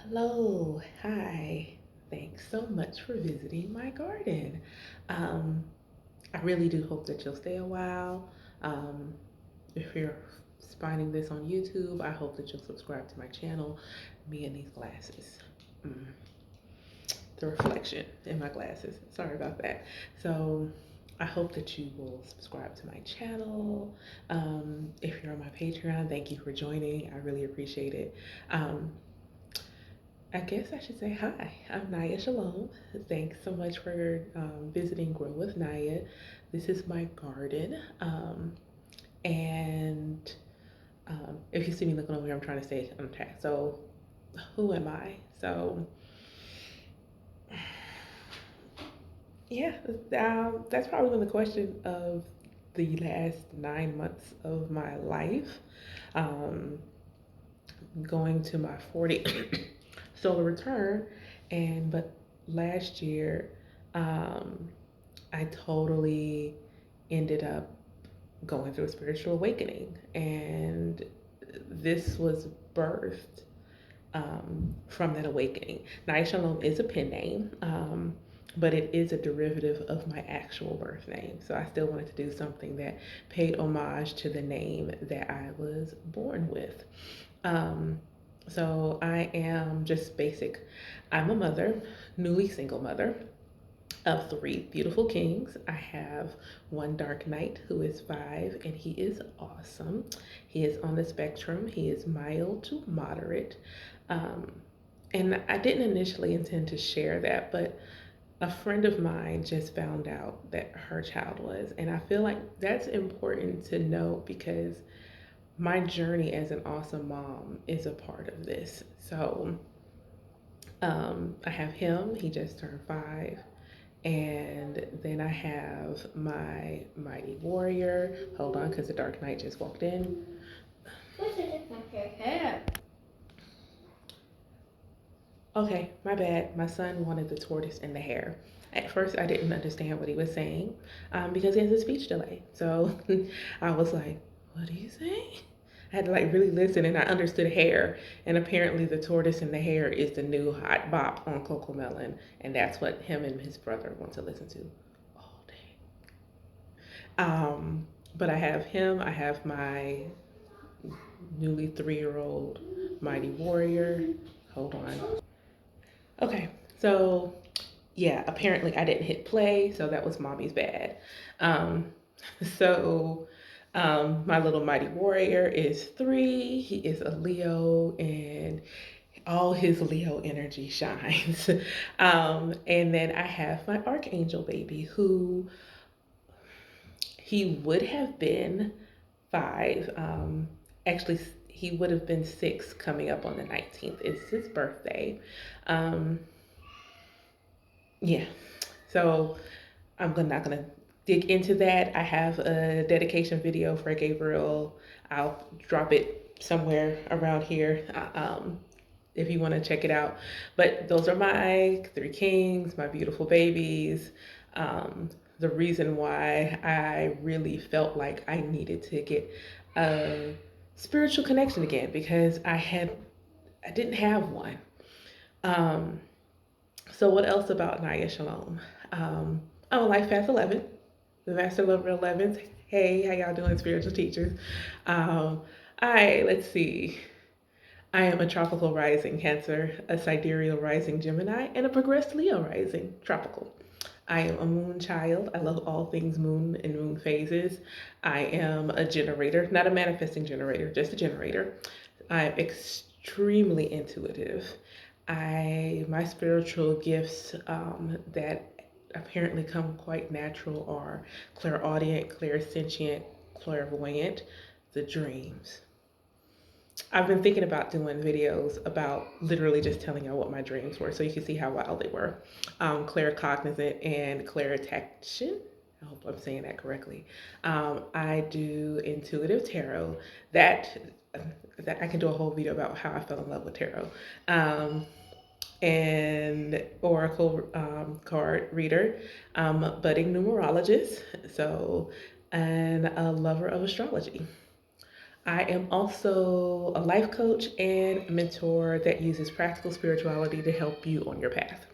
Hello, hi. Thanks so much for visiting my garden. Um, I really do hope that you'll stay a while. Um, if you're finding this on YouTube, I hope that you'll subscribe to my channel. Me and these glasses. Mm, the reflection in my glasses. Sorry about that. So I hope that you will subscribe to my channel. If you're on my Patreon, thank you for joining. I really appreciate it. Um, I guess I should say hi. I'm NiyahShalom. Thanks so much for visiting Grow With Niyah. This is my garden. And if you see me looking over here, I'm trying to stay on track. So, who am I? So, yeah, that's probably been the question of the last 9 months of my life. Um, Going to my 40 solar return, but last year um, I totally ended up going through a spiritual awakening, and this was birthed from that awakening. NiyahShalom is a pen name, but it is a derivative of my actual birth name. So I still wanted to do something that paid homage to the name that I was born with. Um, so I am just basic. I'm a mother, newly single mother of three beautiful kings. I have one dark knight who is 5, and he is awesome. He is on the spectrum. He is mild to moderate. Um, and I didn't initially intend to share that, but a friend of mine just found out that her child was. And I feel like that's important to know because my journey as an awesome mom is a part of this. So I have him, he just turned 5. And then I have my mighty warrior. Hold on, because the Dark Knight just walked in. Okay, my bad. My son wanted the tortoise and the hare. At first, I didn't understand what he was saying because he has a speech delay. So I was like, what are you saying? I had to like really listen, and I understood hare. And apparently, the tortoise and the hare is the new hot bop on Coco Melon, and that's what him and his brother want to listen to all day. But I have him. I have my newly 3-year-old mighty warrior. Hold on. Okay, so yeah, apparently I didn't hit play, so that was mommy's bad. Um, so my little mighty warrior is 3. He is a Leo, and all his Leo energy shines. And then I have my archangel baby, who he would have been 5. Actually, he would have been 6 coming up on the 19th. It's his birthday. Um, yeah, so not gonna dig into that. I have a dedication video for Gabriel. I'll drop it somewhere around here if you want to check it out. But those are my 3 kings, my beautiful babies. Um, the reason why I really felt like I needed to get a spiritual connection again because I didn't have one. Um, so what else about NiyahShalom? I'm a Life Path 11, the Master Lover 11s. Hey, how y'all doing, spiritual teachers? Let's see. I am a tropical rising Cancer, a sidereal rising Gemini, and a progressed Leo rising tropical. I am a moon child. I love all things moon and moon phases. I am a generator, not a manifesting generator, just a generator. I'm extremely intuitive. My spiritual gifts that apparently come quite natural are clairaudient, clairsentient, clairvoyant, the dreams. I've been thinking about doing videos about literally just telling y'all what my dreams were so you can see how wild they were. Claircognizant and clairtaction. I hope I'm saying that correctly. I do intuitive tarot. That that I can do a whole video about how I fell in love with tarot. And oracle card reader, budding numerologist, so, and a lover of astrology. I am also a life coach and a mentor that uses practical spirituality to help you on your path.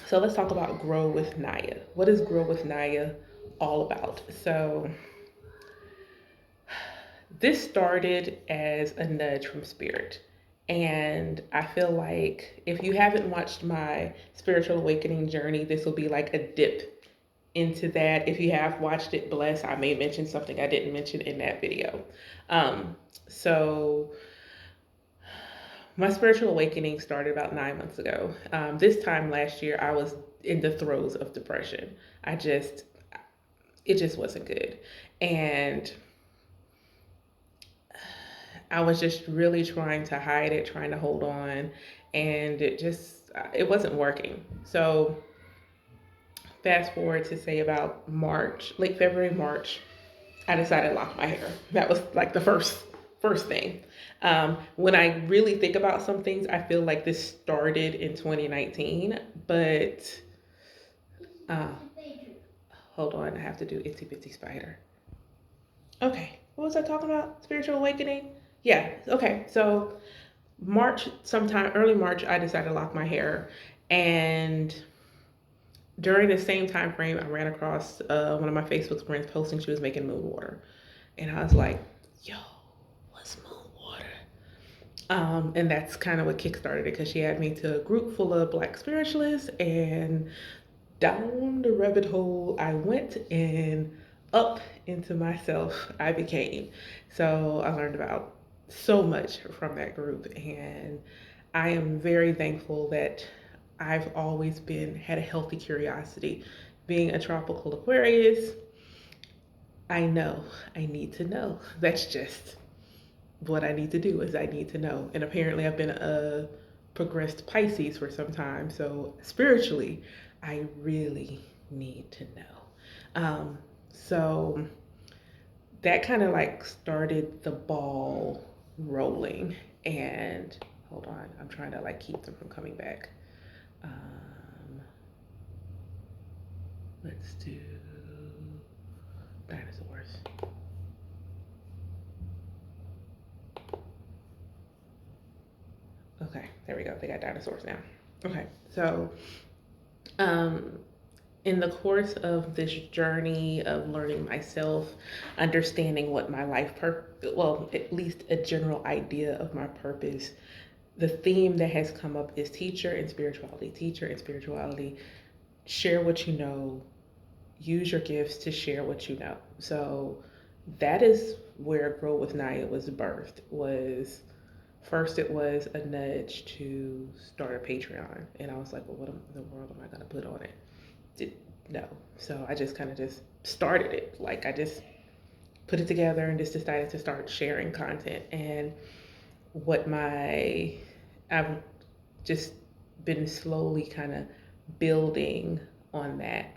So let's talk about Grow with Niyah. What is Grow with Niyah all about? So this started as a nudge from spirit. And I feel like if you haven't watched my spiritual awakening journey, this will be like a dip into that. If you have watched it, bless, I may mention something I didn't mention in that video. So my spiritual awakening started about 9 months ago. This time last year, I was in the throes of depression. It just wasn't good. And I was just really trying to hide it, trying to hold on, and it wasn't working. So fast forward to say about March, late February, March, I decided to lock my hair. That was like the first thing. When I really think about some things, I feel like this started in 2019, but uh, hold on, I have to do Itsy Bitsy Spider. Okay, what was I talking about? Spiritual awakening? Yeah, okay, so March, sometime early March, I decided to lock my hair. And during the same time frame, I ran across one of my Facebook friends posting she was making moon water. And I was like, yo, what's moon water? And that's kind of what kickstarted it because she had me to a group full of Black spiritualists, and down the rabbit hole I went, and up into myself I became. So I learned about so much from that group, and I am very thankful that I've always had a healthy curiosity. Being a tropical Aquarius, I know I need to know. That's just what I need to do, is I need to know. And apparently I've been a progressed Pisces for some time. So spiritually, I really need to know. So that kind of like started the ball rolling. And hold on, I'm trying to like keep them from coming back. Let's do dinosaurs. Okay, there we go. They got dinosaurs now. Okay, so um, in the course of this journey of learning myself, understanding what my well, at least a general idea of my purpose, the theme that has come up is teacher and spirituality. Teacher and spirituality. Share what you know. Use your gifts to share what you know. So that is where Grow With Niyah was birthed. Was first it was a nudge to start a Patreon, and I was like, well, what in the world am I gonna put on it? No. So I just kind of just started it. Like I just put it together and just decided to start sharing content. And I've just been slowly kind of building on that.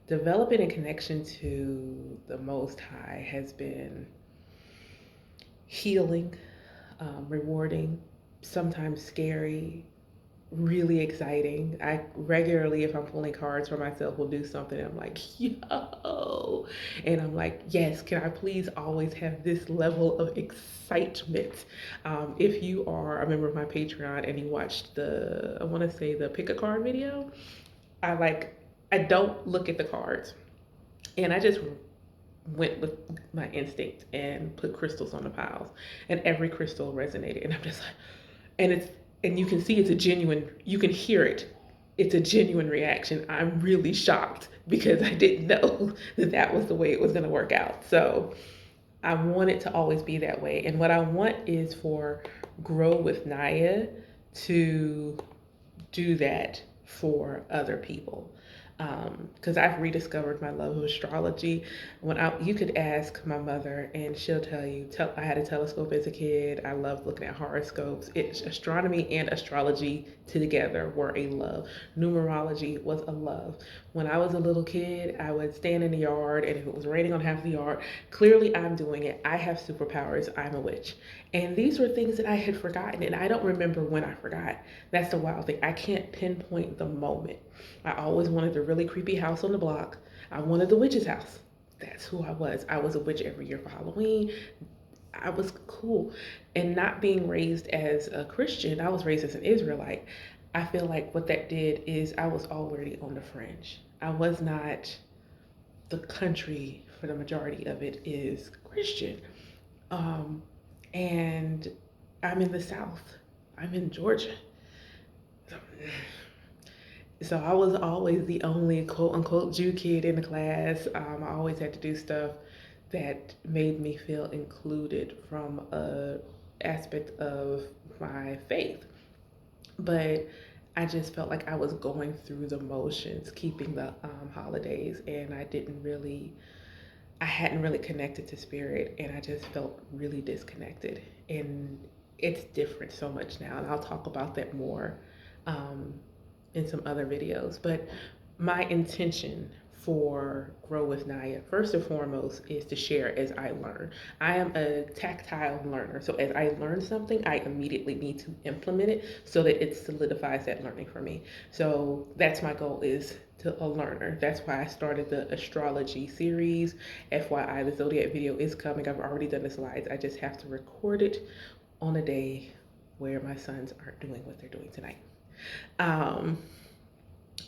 Developing a connection to the Most High has been healing, rewarding, sometimes scary, really exciting. I regularly, if I'm pulling cards for myself, will do something. And I'm like, yo. And I'm like, yes, can I please always have this level of excitement? If you are a member of my Patreon and you watched I want to say the pick a card video, I don't look at the cards. And I just went with my instinct and put crystals on the piles. And every crystal resonated. And I'm just like, and you can see you can hear it. It's a genuine reaction. I'm really shocked because I didn't know that was the way it was going to work out. So I want it to always be that way. And what I want is for Grow With Niyah to do that for other people. Because I've rediscovered my love of astrology. You could ask my mother, and she'll tell you. I had a telescope as a kid. I loved looking at horoscopes. It's astronomy and astrology together were a love. Numerology was a love. When I was a little kid, I would stand in the yard, and if it was raining on half the yard, clearly I'm doing it. I have superpowers. I'm a witch. And these were things that I had forgotten, and I don't remember when I forgot. That's the wild thing. I can't pinpoint the moment. I always wanted the really creepy house on the block. I wanted the witch's house. that's who I was. I was a witch every year for Halloween. I was cool. And not being raised as a Christian, I was raised as an Israelite. I feel like what that did is I was already on the fringe. I was not, the country for the majority of it is Christian. Um, and I'm in the South, I'm in Georgia. So, so I was always the only quote unquote Jew kid in the class. I always had to do stuff that made me feel included from a aspect of my faith. But I just felt like I was going through the motions, keeping the holidays, and I hadn't really connected to spirit, and I just felt really disconnected. And it's different so much now, and I'll talk about that more um, in some other videos. But my intention for Grow With Niyah, first and foremost, is to share as I learn. I am a tactile learner, so as I learn something, I immediately need to implement it so that it solidifies that learning for me. So that's my goal, is to a learner. That's why I started the astrology series. FYI, the zodiac video is coming. I've already done the slides. I just have to record it on a day where my sons aren't doing what they're doing tonight. Um,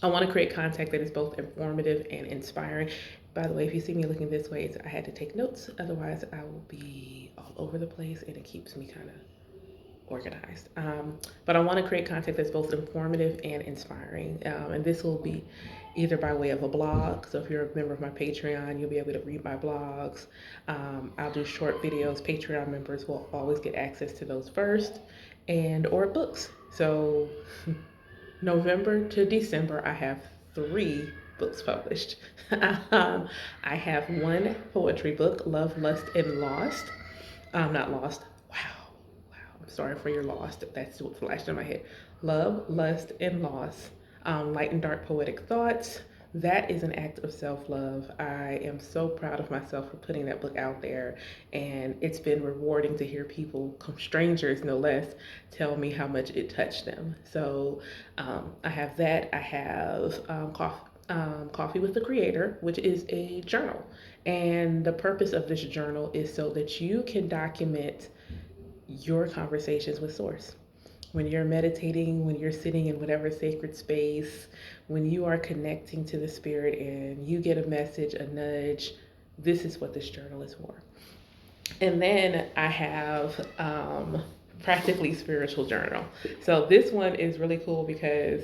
I want to create content that is both informative and inspiring. By the way, if you see me looking this way, I had to take notes. Otherwise, I will be all over the place and it keeps me kind of organized. But I want to create content that's both informative and inspiring. And this will be either by way of a blog. So if you're a member of my Patreon, you'll be able to read my blogs. I'll do short videos. Patreon members will always get access to those first, and or books. So November to December, I have 3 books published. I have one poetry book, Love, Lust, and Lost. Not Lost. Wow. Wow. I'm sorry for your lost. That's what flashed in my head. Love, Lust, and Lost. Light and Dark Poetic Thoughts. That is an act of self-love. I am so proud of myself for putting that book out there, and it's been rewarding to hear people, strangers no less, tell me how much it touched them. So I have that. I have Coffee with the Creator, which is a journal. And the purpose of this journal is so that you can document your conversations with Source. When you're meditating, when you're sitting in whatever sacred space, when you are connecting to the spirit and you get a message, a nudge, this is what this journal is for. And then I have Practically Spiritual Journal. So this one is really cool because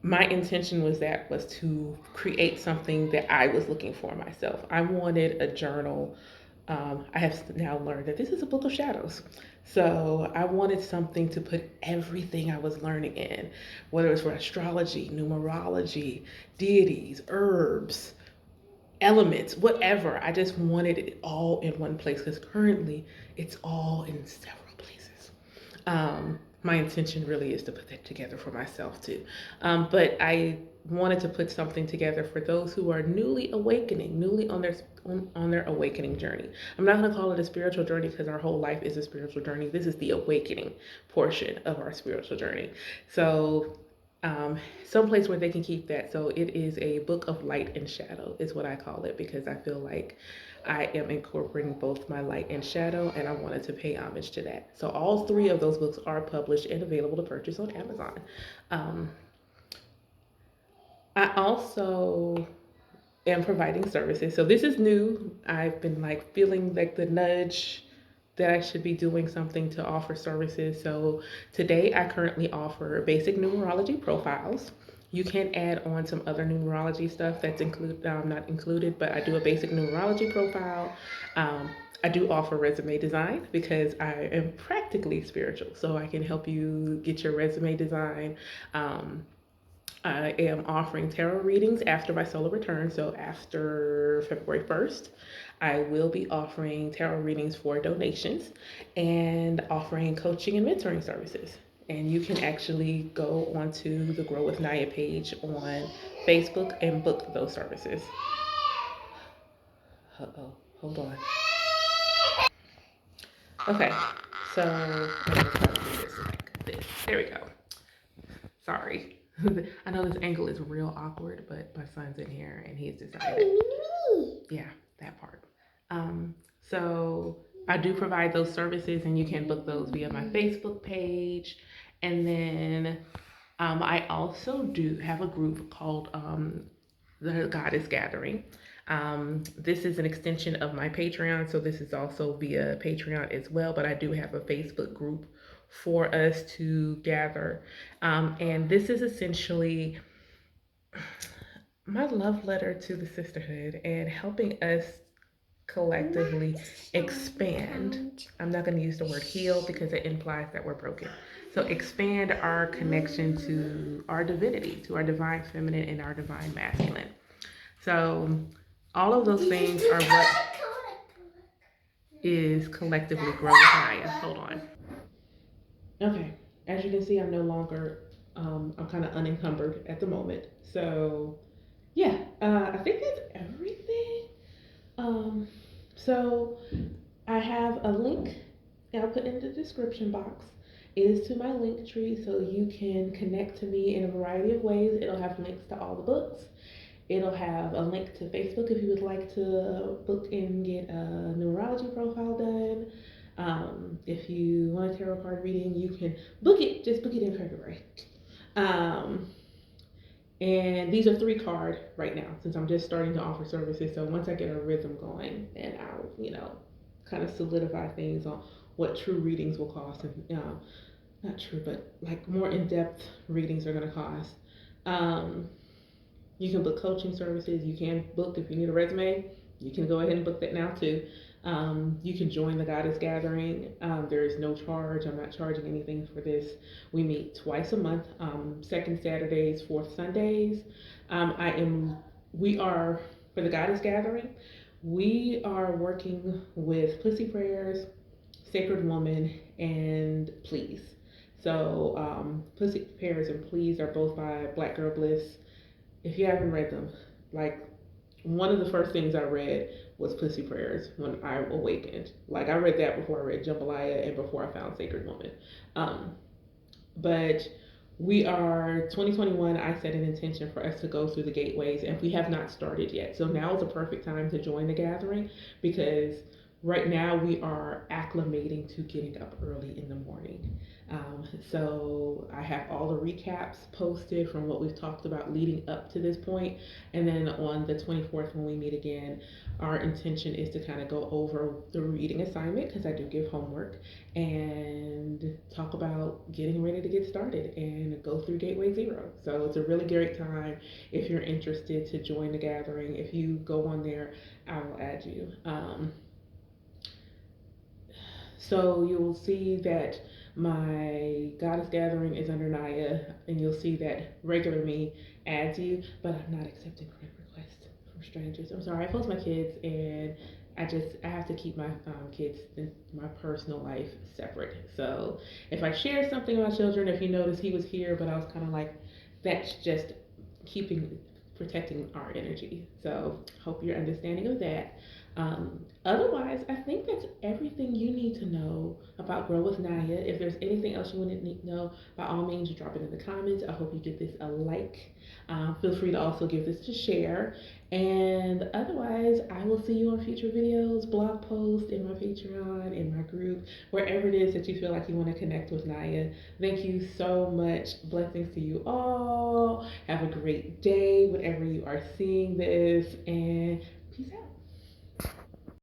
my intention was to create something that I was looking for myself. I wanted a journal. I have now learned that this is a book of shadows. So I wanted something to put everything I was learning in, whether it's for astrology, numerology, deities, herbs, elements, whatever. I just wanted it all in one place because currently it's all in several places. My intention really is to put that together for myself too. But I wanted to put something together for those who are newly awakening, newly on their awakening journey. I'm not going to call it a spiritual journey because our whole life is a spiritual journey. This is the awakening portion of our spiritual journey. So someplace where they can keep that. So it is a book of light and shadow is what I call it, because I feel like I am incorporating both my light and shadow, and I wanted to pay homage to that. So all 3 of those books are published and available to purchase on Amazon. I also am providing services. So this is new. I've been like feeling like the nudge that I should be doing something to offer services. So today I currently offer basic numerology profiles. You can add on some other numerology stuff that's not included, but I do a basic numerology profile. I do offer resume design because I am practically spiritual, so I can help you get your resume design. I am offering tarot readings after my solar return, so after February 1st. I will be offering tarot readings for donations and offering coaching and mentoring services. And you can actually go onto the Grow With Niyah page on Facebook and book those services. Uh-oh, hold on. Okay, so I'm gonna try to do this like this. There we go. Sorry. I know this angle is real awkward, but my son's in here and he's decided. Yeah, that part. Um, so I do provide those services, and you can book those via my Facebook page. And then I also do have a group called the Goddess Gathering. This is an extension of my Patreon, so this is also via Patreon as well. But I do have a Facebook group for us to gather, and this is essentially my love letter to the sisterhood and helping us collectively expand. I'm not going to use the word heal because it implies that we're broken. So expand our connection to our divinity, to our divine feminine and our divine masculine. So all of those things are what is collectively Grow With Niyah. Hold on. Okay, as you can see, I'm no longer, I'm kind of unencumbered at the moment. So yeah, I think that's everything. Um, so I have a link that I'll put in the description box. It is to my link tree, so you can connect to me in a variety of ways. It'll have links to all the books. It'll have a link to Facebook if you would like to book and get a numerology profile done. If you want a tarot card reading, you can book it. Just book it in February. Um, and these are 3 card right now since I'm just starting to offer services. So once I get a rhythm going, then I'll, kind of solidify things on what true readings will cost. And not true, but like more in-depth readings are going to cost. Um, you can book coaching services. You can book if you need a resume. You can go ahead and book that now too. You can join the Goddess Gathering. There is no charge. I'm not charging anything for this. We meet twice a month, second Saturdays, fourth Sundays. We are, for the Goddess Gathering, we are working with Pussy Prayers, Sacred Woman, and Please. So, Pussy Prayers and Please are both by Black Girl Bliss. If you haven't read them, like, one of the first things I read was Pussy Prayers when I awakened. Like, I read that before I read Jambalaya and before I found Sacred Woman. Um, but we are 2021. I set an intention for us to go through the gateways, and we have not started yet. So now is a perfect time to join the gathering because right now we are acclimating to getting up early in the morning. So I have all the recaps posted from what we've talked about leading up to this point. And then on the 24th, when we meet again, our intention is to kind of go over the reading assignment because I do give homework and talk about getting ready to get started and go through Gateway Zero. So it's a really great time if you're interested to join the gathering. If you go on there, I will add you. So you'll see that my Goddess Gathering is under Niyah, and you'll see that regular me adds you, but I'm not accepting friend requests from strangers. I'm sorry, I post my kids, and I have to keep my kids and my personal life separate. So if I share something about children, if you notice he was here, but I was kind of like, that's just keeping protecting our energy. So hope you're understanding of that. Otherwise, I think that's everything you need to know about Grow With Niyah. If there's anything else you want to know, by all means, drop it in the comments. I hope you give this a like. Feel free to also give this a share. And otherwise, I will see you on future videos, blog posts, in my Patreon, in my group, wherever it is that you feel like you want to connect with Niyah. Thank you so much. Blessings to you all. Have a great day, whenever you are seeing this, and peace out.